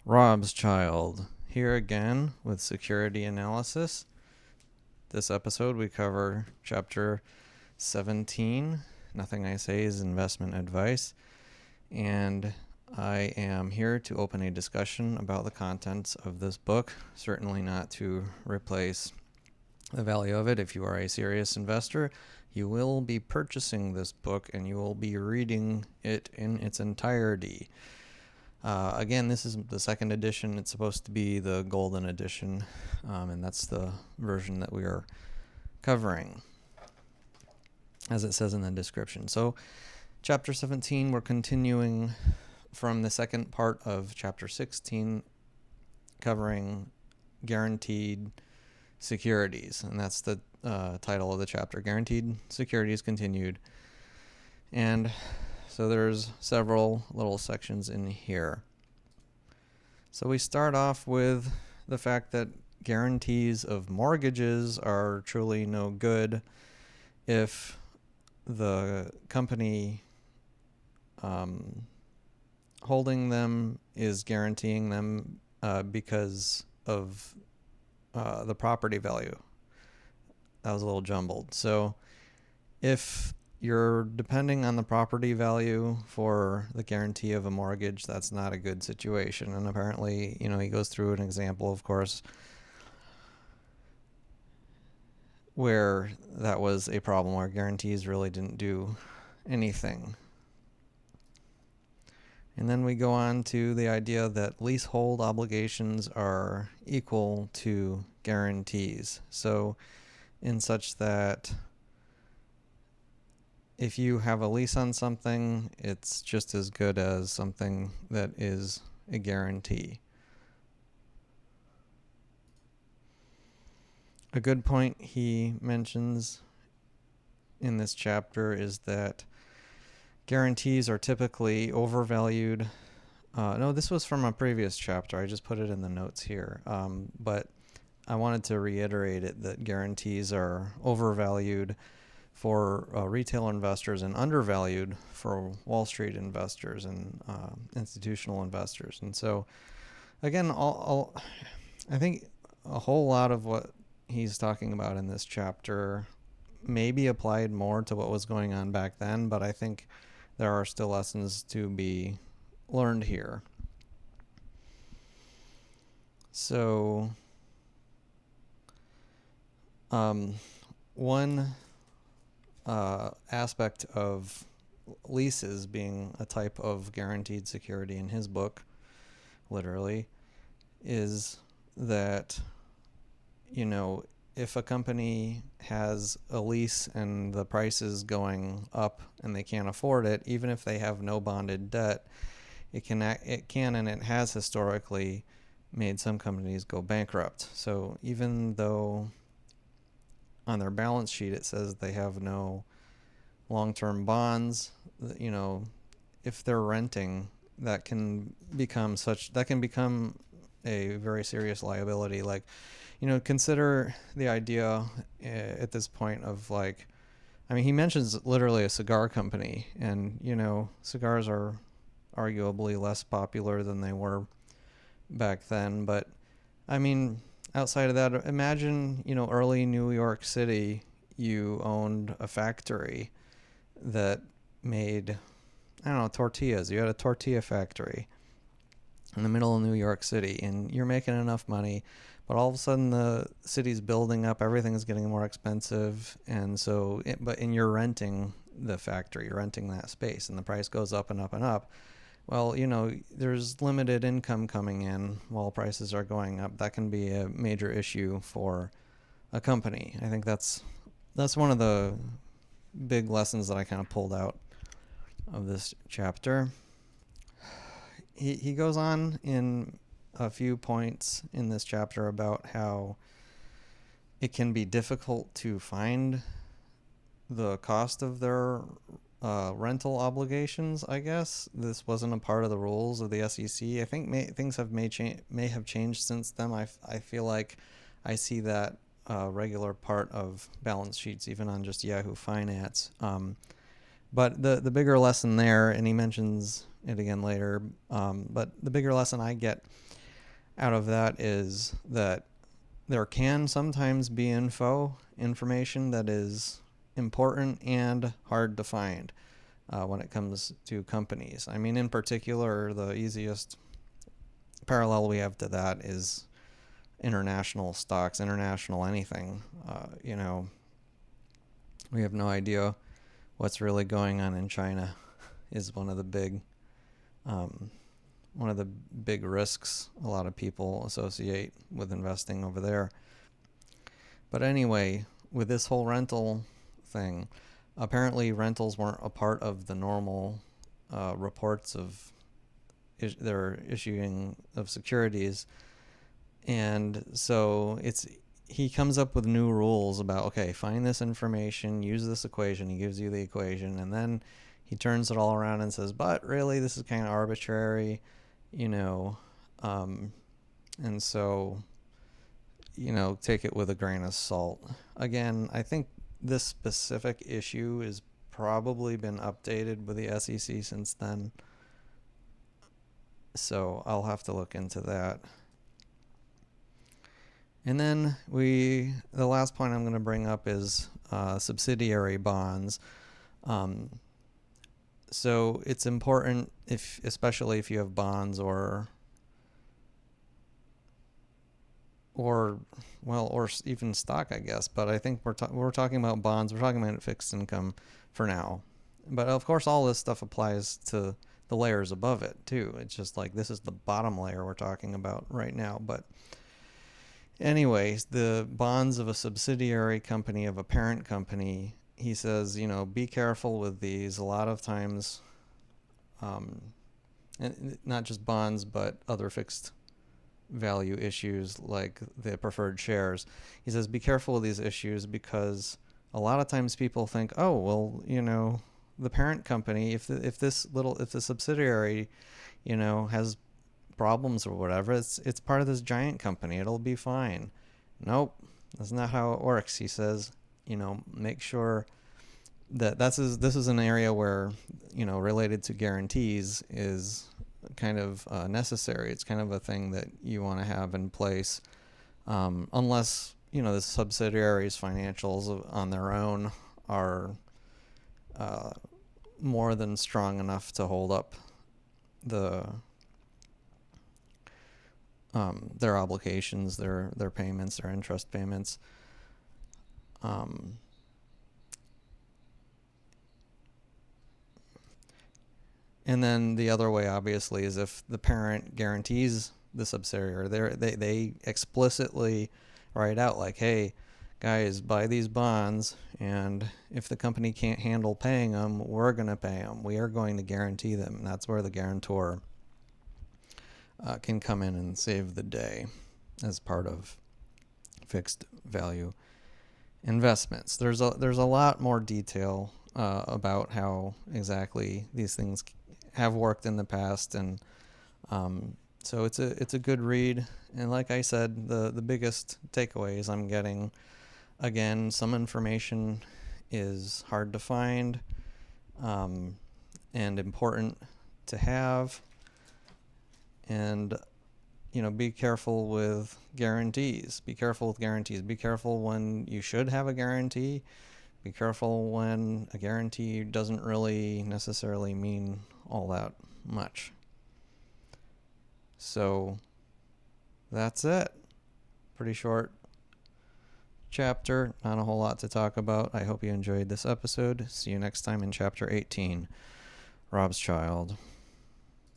Rob's Child, here again with security analysis. This episode we cover chapter 17, Nothing I Say is Investment Advice, and I am here to open a discussion about the contents of this book, certainly not to replace the value of it. If you are a serious investor, you will be purchasing this book and you will be reading it in its entirety. Again, this is the second edition. It's supposed to be the golden edition, and that's the version that we are covering, as it says in the description. So, chapter 17, we're continuing from the second part of chapter 16, covering guaranteed securities, and that's the title of the chapter, Guaranteed Securities Continued. And so there's several little sections in here. So we start off with the fact that guarantees of mortgages are truly no good if the company holding them is guaranteeing them because of the property value. That was a little jumbled. So if you're depending on the property value for the guarantee of a mortgage, that's not a good situation. And apparently, he goes through an example, of course, where that was a problem, where guarantees really didn't do anything. And then we go on to the idea that leasehold obligations are equal to guarantees. So in such that if you have a lease on something, it's just as good as something that is a guarantee. A good point he mentions in this chapter is that guarantees are typically overvalued. No, this was from a previous chapter. I just put it in the notes here. But I wanted to reiterate it, that guarantees are overvalued for retail investors and undervalued for Wall Street investors and institutional investors. And so, again, I think a whole lot of what he's talking about in this chapter may be applied more to what was going on back then, but I think there are still lessons to be learned here. So, one aspect of leases being a type of guaranteed security in his book, literally, is that, if a company has a lease and the price is going up and they can't afford it, even if they have no bonded debt, it can and it has historically made some companies go bankrupt. So even though on their balance sheet it says they have no long-term bonds, if they're renting, that can become a very serious liability. Like, consider the idea at this point of he mentions literally a cigar company, and cigars are arguably less popular than they were back then, but outside of that, imagine, early New York City, you owned a factory that made, tortillas. You had a tortilla factory in the middle of New York City, and you're making enough money, but all of a sudden the city's building up, everything's getting more expensive, and so, and you're renting the factory, you're renting that space, and the price goes up and up and up. Well, there's limited income coming in while prices are going up. That can be a major issue for a company. I think that's one of the big lessons that I kind of pulled out of this chapter. He goes on in a few points in this chapter about how it can be difficult to find the cost of their rental obligations. I guess this wasn't a part of the rules of the SEC. I think things may have changed since then. I feel like I see that regular part of balance sheets, even on just Yahoo Finance. But the bigger lesson there, and he mentions it again later, but the bigger lesson I get out of that is that there can sometimes be information that is important and hard to find when it comes to companies. I mean, in particular, the easiest parallel we have to that is international stocks, international anything. We have no idea what's really going on in China is one of the big risks a lot of people associate with investing over there. But anyway, with this whole rental thing, apparently rentals weren't a part of the normal reports of their issuing of securities. And so he comes up with new rules about, okay, find this information, use this equation. He gives you the equation, and then he turns it all around and says, but really this is kind of arbitrary, and so, take it with a grain of salt. Again, I think this specific issue has probably been updated with the SEC since then, so I'll have to look into that. And then the last point I'm going to bring up is subsidiary bonds. So it's important, especially if you have bonds or even stock, I guess. But I think we're talking about bonds. We're talking about fixed income for now. But of course, all this stuff applies to the layers above it too. It's just like this is the bottom layer we're talking about right now. But anyways, the bonds of a subsidiary company of a parent company, he says, be careful with these. A lot of times, and not just bonds, but other fixed value issues like the preferred shares. He says, be careful with these issues because a lot of times people think, oh, well, the parent company, if the subsidiary, has problems or whatever, it's part of this giant company, it'll be fine. Nope, that's not how it works. He says, make sure that this is an area where, related to guarantees is kind of necessary. It's kind of a thing that you want to have in place, unless the subsidiaries' financials on their own are more than strong enough to hold up their obligations, their payments, their interest payments. And then the other way, obviously, is if the parent guarantees the subsidiary, they explicitly write out like, hey, guys, buy these bonds, and if the company can't handle paying them, we're going to pay them. We are going to guarantee them. And that's where the guarantor can come in and save the day as part of fixed value investments. There's a lot more detail about how exactly these things have worked in the past, and so it's a good read. And like I said, the biggest takeaways I'm getting, again, some information is hard to find and important to have, and be careful with guarantees. Be careful when you should have a guarantee. Be careful when a guarantee doesn't really necessarily mean all that much. So that's it. Pretty short chapter, not a whole lot to talk about. I hope you enjoyed this episode. See you next time in chapter 18, Rob's Child.